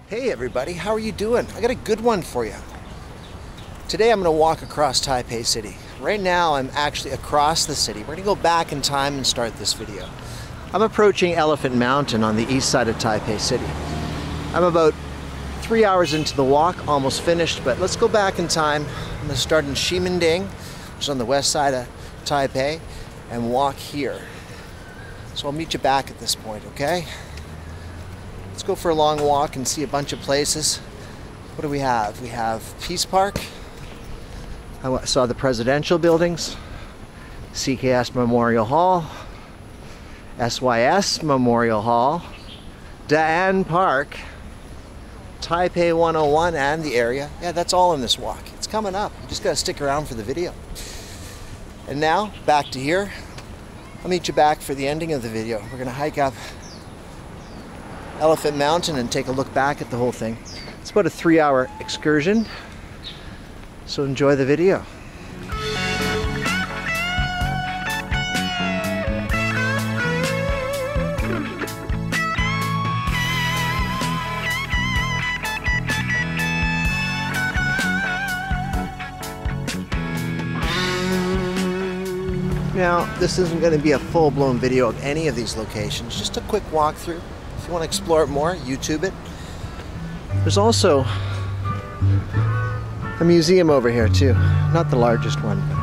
Hey everybody, how are you doing? I got a good one for you. Today I'm going to walk across Taipei City. Right now I'm actually across the city. We're going to go back in time and start this video. I'm approaching Elephant Mountain on the east side of Taipei City. I'm about 3 hours into the walk, almost finished, but let's go back in time. I'm going to start in Ximending, which is on the west side of Taipei, and walk here. So I'll meet you back at this point, okay? Let's go for a long walk and see a bunch of places. What do we have? We have Peace Park. I saw the presidential buildings. CKS Memorial Hall. SYS Memorial Hall. Daan Park. Taipei 101 and the area. Yeah, that's all in this walk. It's coming up. You just gotta stick around for the video. And now, back to here. I'll meet you back for the ending of the video. We're gonna hike up Elephant Mountain and take a look back at the whole thing. It's about a 3-hour excursion, so enjoy the video. Now, this isn't going to be a full-blown video of any of these locations, just a quick walkthrough. If you want to explore it more, YouTube it. There's also a museum over here too. Not the largest one, but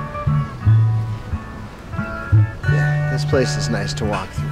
yeah, this place is nice to walk through.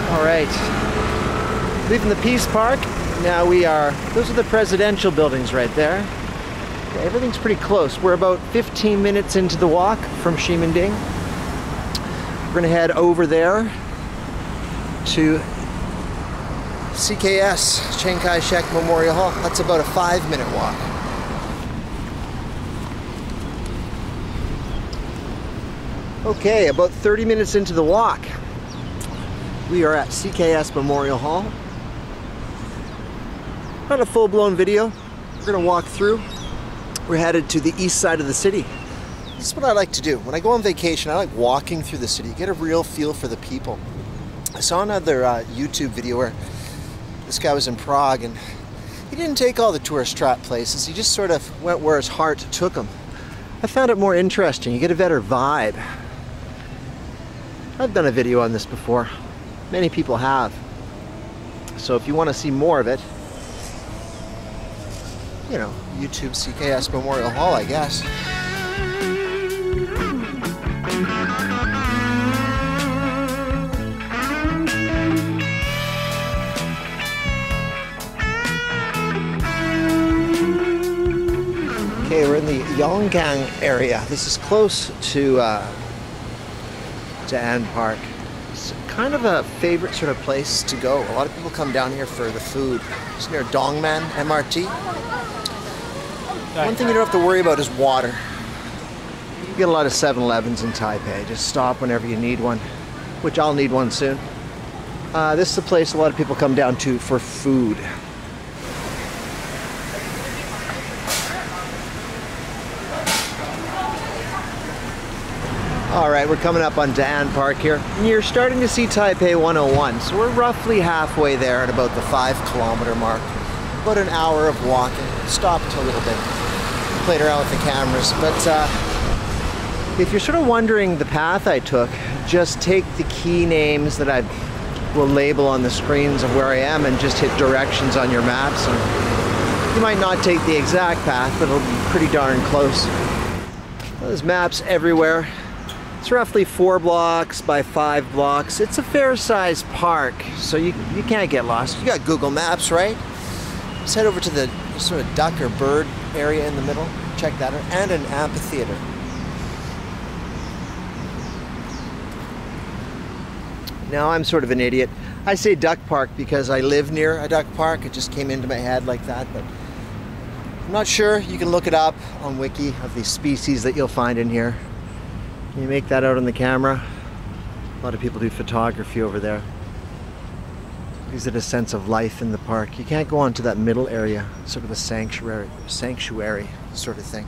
All right, leaving the Peace Park. Now those are the presidential buildings right there. Yeah, everything's pretty close. We're about 15 minutes into the walk from Ximending. We're gonna head over there to CKS Memorial Hall. That's about a 5-minute walk. Okay, about 30 minutes into the walk. We are at CKS Memorial Hall. Not a full-blown video. We're gonna walk through. We're headed to the east side of the city. This is what I like to do. When I go on vacation, I like walking through the city, get a real feel for the people. I saw another YouTube video where this guy was in Prague and he didn't take all the tourist trap places. He just sort of went where his heart took him. I found it more interesting. You get a better vibe. I've done a video on this before. Many people have. So if you want to see more of it, you know, YouTube CKS Memorial Hall, I guess. Okay, we're in the Yong Kang area. This is close to Daan Park. It's kind of a favorite sort of place to go. A lot of people come down here for the food. It's near Dongman MRT. One thing you don't have to worry about is water. You get a lot of 7-Elevens in Taipei. Just stop whenever you need one, which I'll need one soon. This is a place a lot of people come down to for food. All right, we're coming up on Daan Park here. And you're starting to see Taipei 101. So we're roughly halfway there at about the 5-kilometer mark. About an hour of walking. Stopped a little bit. Played around with the cameras. But if you're sort of wondering the path I took, just take the key names that I've will label on the screens of where I am and just hit directions on your maps. And you might not take the exact path, but it'll be pretty darn close. There's maps everywhere. It's roughly 4 blocks by 5 blocks. It's a fair-sized park, so you can't get lost. You got Google Maps, right? Let's head over to the sort of duck or bird area in the middle. Check that out. And an amphitheater. Now I'm sort of an idiot. I say duck park because I live near a duck park. It just came into my head like that, but I'm not sure. You can look it up on Wiki of the species that you'll find in here. Can you make that out on the camera? A lot of people do photography over there. Gives it a sense of life in the park. You can't go on to that middle area, sort of a sanctuary sort of thing.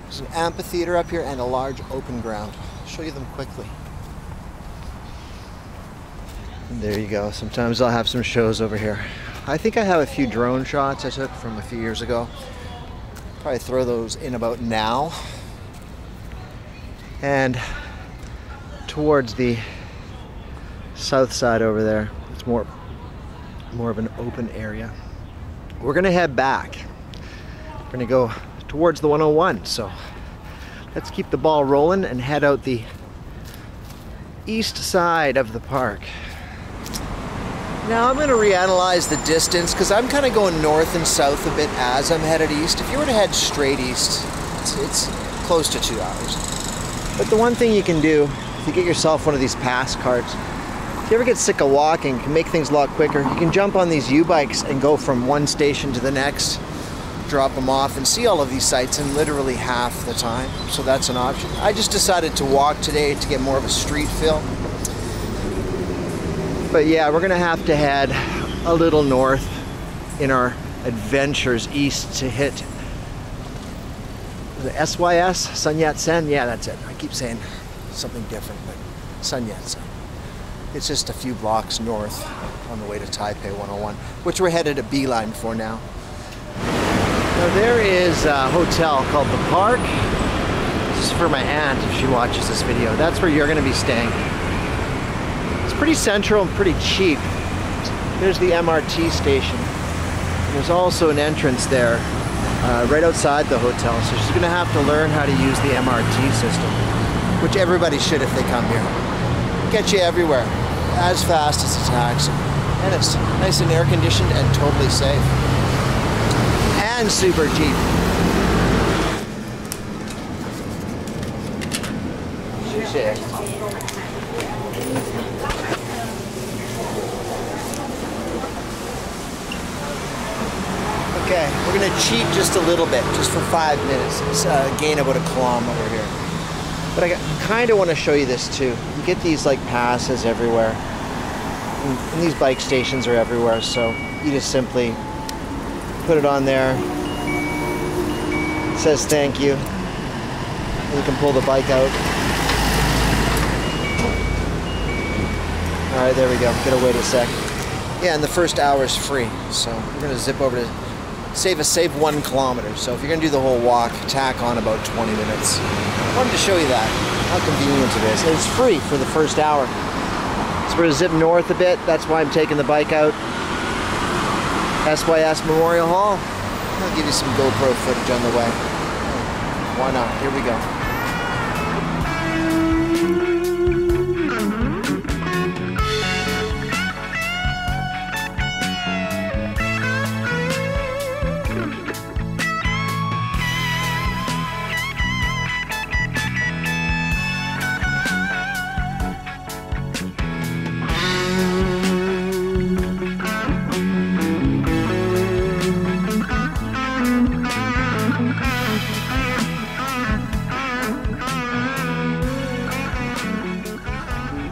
There's an amphitheater up here and a large open ground. I'll show you them quickly. And there you go. Sometimes I'll have some shows over here. I think I have a few drone shots I took from a few years ago. Probably throw those in about now. And towards the south side over there, it's more of an open area. We're gonna head back. We're gonna go towards the 101. So let's keep the ball rolling and head out the east side of the park. Now I'm going to reanalyze the distance because I'm kind of going north and south a bit as I'm headed east. If you were to head straight east, it's close to 2 hours. But the one thing you can do, if you get yourself one of these pass cards, if you ever get sick of walking, you can make things a lot quicker. You can jump on these U-bikes and go from one station to the next, drop them off, and see all of these sites in literally half the time. So that's an option. I just decided to walk today to get more of a street feel. But yeah, we're gonna have to head a little north in our adventures east to hit the SYS, Sun Yat-sen. Yeah, that's it. I keep saying something different, but Sun Yat-sen. It's just a few blocks north on the way to Taipei 101, which we're headed a beeline for now. Now there is a hotel called The Park. This is for my aunt if she watches this video. That's where you're gonna be staying. Pretty central and pretty cheap. There's the MRT station. There's also an entrance there right outside the hotel, so she's gonna have to learn how to use the MRT system, which everybody should if they come here. Get you everywhere as fast as a taxi, and it's nice and air conditioned and totally safe and super cheap. Okay, we're gonna cheat just a little bit, just for 5 minutes. It's gain about 1 kilometer here. But I kind of want to show you this too. You get these like passes everywhere, and these bike stations are everywhere. So you just simply put it on there. It says thank you. And you can pull the bike out. All right, there we go. Gotta wait a sec. Yeah, and the first hour is free. So we're gonna zip over to save 1 kilometer. So if you're gonna do the whole walk, tack on about 20 minutes. I wanted to show you that, how convenient it is. And it's free for the first hour. So we're gonna zip north a bit. That's why I'm taking the bike out. SYS Memorial Hall. I'll give you some GoPro footage on the way. Why not? Here we go.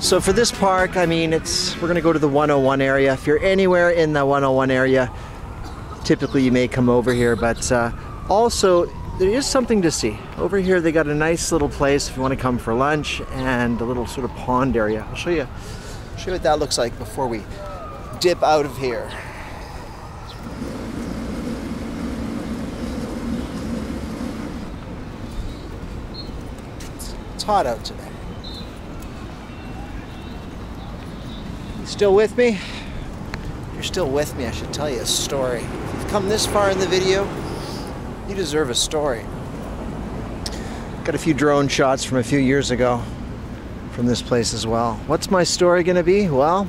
So for this park, I mean, we're gonna go to the 101 area. If you're anywhere in the 101 area, typically you may come over here, but also there is something to see. Over here they got a nice little place if you want to come for lunch, and a little sort of pond area. I'll show you what that looks like before we dip out of here. It's hot out today. These Still with me? If you're still with me, I should tell you a story. If you've come this far in the video, you deserve a story. Got a few drone shots from a few years ago from this place as well. What's my story gonna be? Well,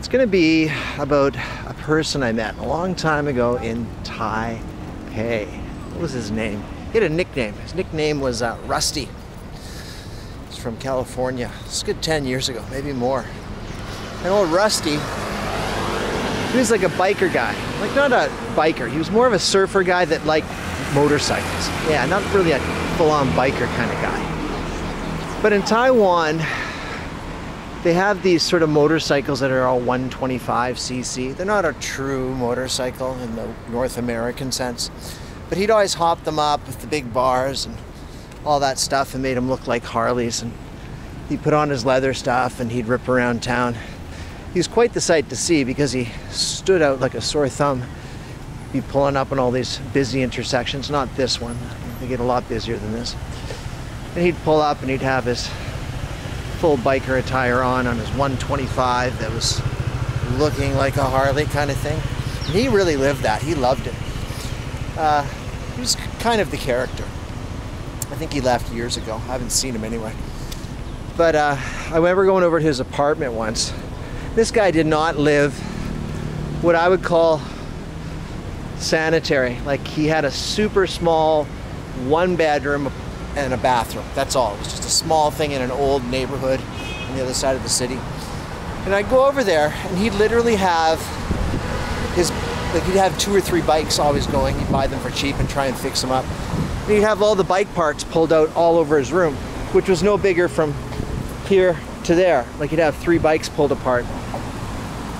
it's gonna be about a person I met a long time ago in Taipei. What was his name? He had a nickname. His nickname was Rusty. He's from California. It's a good 10 years ago, maybe more. And old Rusty, he was like a biker guy. Like, not a biker, he was more of a surfer guy that liked motorcycles. Yeah, not really a full-on biker kind of guy. But in Taiwan, they have these sort of motorcycles that are all 125cc. They're not a true motorcycle in the North American sense. But he'd always hop them up with the big bars and all that stuff and made them look like Harleys. And he'd put on his leather stuff and he'd rip around town. He was quite the sight to see because he stood out like a sore thumb. He'd be pulling up in all these busy intersections, not this one. They get a lot busier than this. And he'd pull up and he'd have his full biker attire on his 125 that was looking like a Harley kind of thing. And he really lived that. He loved it. He was kind of the character. I think he left years ago. I haven't seen him anyway. But I remember going over to his apartment once. This guy did not live what I would call sanitary. Like, he had a super small 1-bedroom and a bathroom. That's all. It was just a small thing in an old neighborhood on the other side of the city. And I'd go over there and he'd literally have his, like, he'd have 2 or 3 bikes always going. He'd buy them for cheap and try and fix them up. And he'd have all the bike parts pulled out all over his room, which was no bigger from here to there. Like, he'd have 3 bikes pulled apart.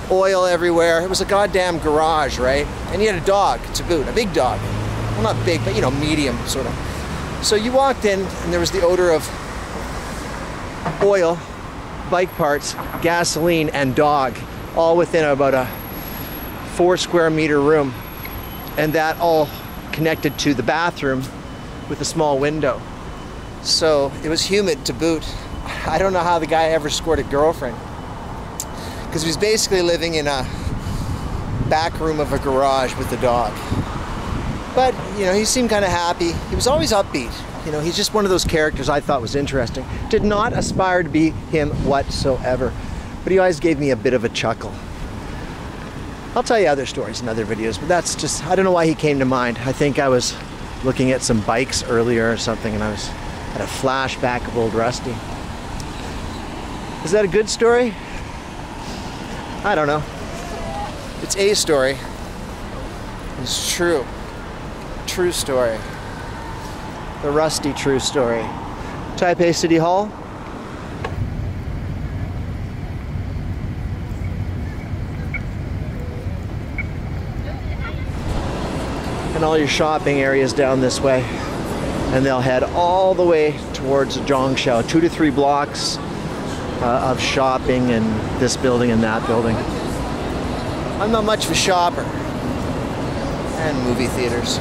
Oil everywhere. It was a goddamn garage, right? And he had a dog to boot, a big dog. Well, not big, but, you know, medium sort of. So you walked in and there was the odor of oil, bike parts, gasoline, and dog, all within about a 4 square meter room. And that all connected to the bathroom with a small window. So it was humid to boot. I don't know how the guy ever scored a girlfriend, because he was basically living in a back room of a garage with the dog. But, you know, he seemed kind of happy. He was always upbeat. You know, he's just one of those characters I thought was interesting. Did not aspire to be him whatsoever, but he always gave me a bit of a chuckle. I'll tell you other stories in other videos, but that's just, I don't know why he came to mind. I think I was looking at some bikes earlier or something and I had a flashback of old Rusty. Is that a good story? I don't know. It's a story. It's true. True story. The Rusty true story. Taipei City Hall. And all your shopping areas down this way. And they'll head all the way towards Zhongshan. 2 to 3 blocks of shopping and this building and that building. I'm not much of a shopper. And movie theaters.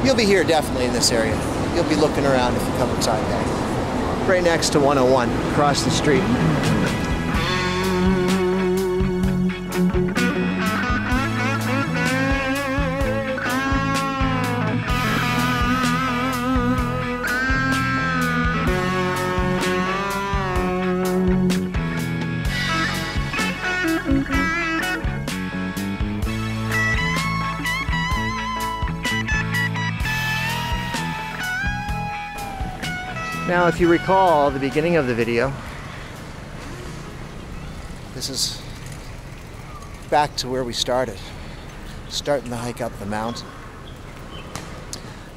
You'll be here definitely in this area. You'll be looking around if you come to Taipei. Right next to 101, across the street. Now, if you recall the beginning of the video, this is back to where we started, starting the hike up the mountain.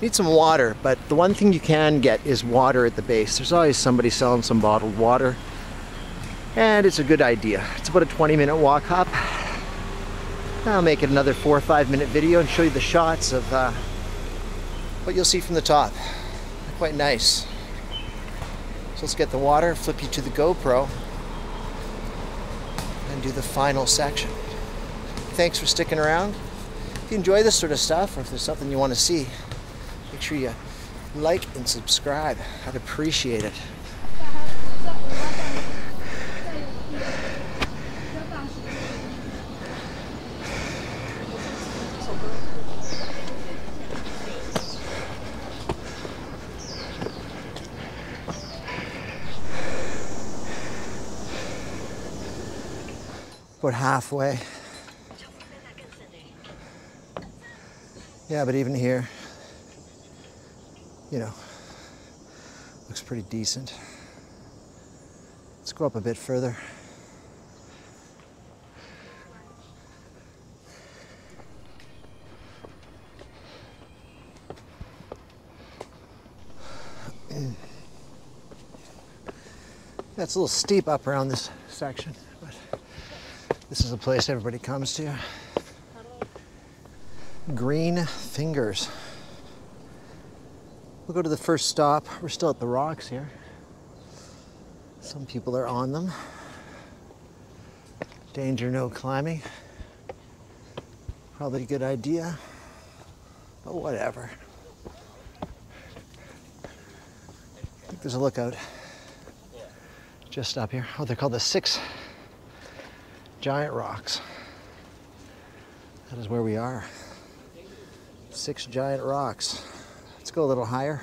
Need some water, but the one thing you can get is water at the base. There's always somebody selling some bottled water, and it's a good idea. It's about a 20-minute walk up. I'll make it another 4 or 5 minute video and show you the shots of what you'll see from the top. They're quite nice. So let's get the water, flip you to the GoPro, and do the final section. Thanks for sticking around. If you enjoy this sort of stuff, or if there's something you want to see, make sure you like and subscribe. I'd appreciate it. About halfway. Yeah, but even here, you know, looks pretty decent. Let's go up a bit further. That's a little steep up around this section, but this is a place everybody comes to. Green Fingers. We'll go to the first stop. We're still at the rocks here. Some people are on them. Danger, no climbing. Probably a good idea, but whatever. I think there's a lookout just up here. Oh, they're called the 6 Giant Rocks. That is where we are. 6 giant rocks. Let's go a little higher.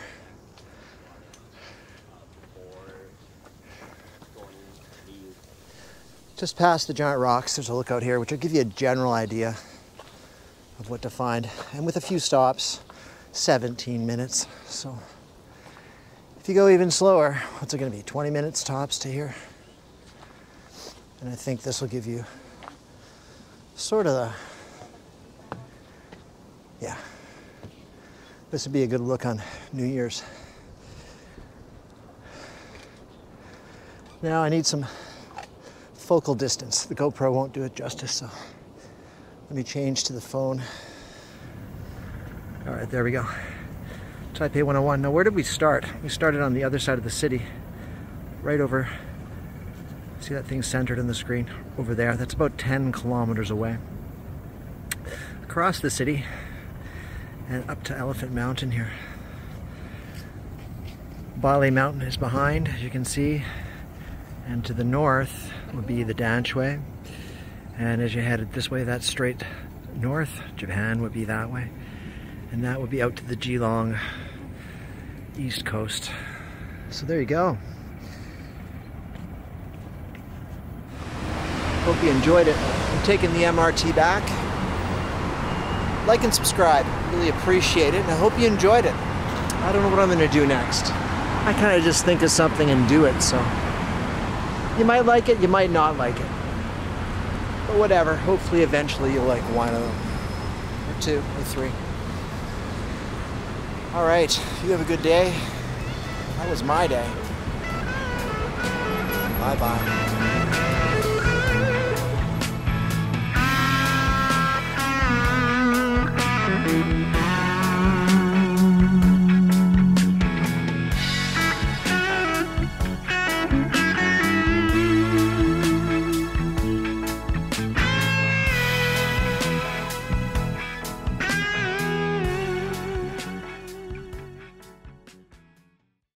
Just past the giant rocks, there's a lookout here, which will give you a general idea of what to find. And with a few stops, 17 minutes. So if you go even slower, what's it going to be? 20 minutes tops to here. And I think this will give you sort of the, yeah. This would be a good look on New Year's. Now I need some focal distance. The GoPro won't do it justice, so let me change to the phone. All right, there we go. Taipei 101. Now where did we start? We started on the other side of the city, right over, see that thing centered in the screen over there? That's about 10 kilometers away. Across the city, and up to Elephant Mountain here. Bali Mountain is behind, as you can see, and to the north would be the Danshui. And as you headed this way, that's straight north. Japan would be that way, and that would be out to the Geelong east coast. So there you go. Hope you enjoyed it. I'm taking the MRT back. Like and subscribe, really appreciate it, and I hope you enjoyed it. I don't know what I'm gonna do next. I kind of just think of something and do it, so you might like it, you might not like it. But whatever, hopefully eventually you'll like one of them, or 2, or 3. All right, you have a good day. That was my day. Bye-bye.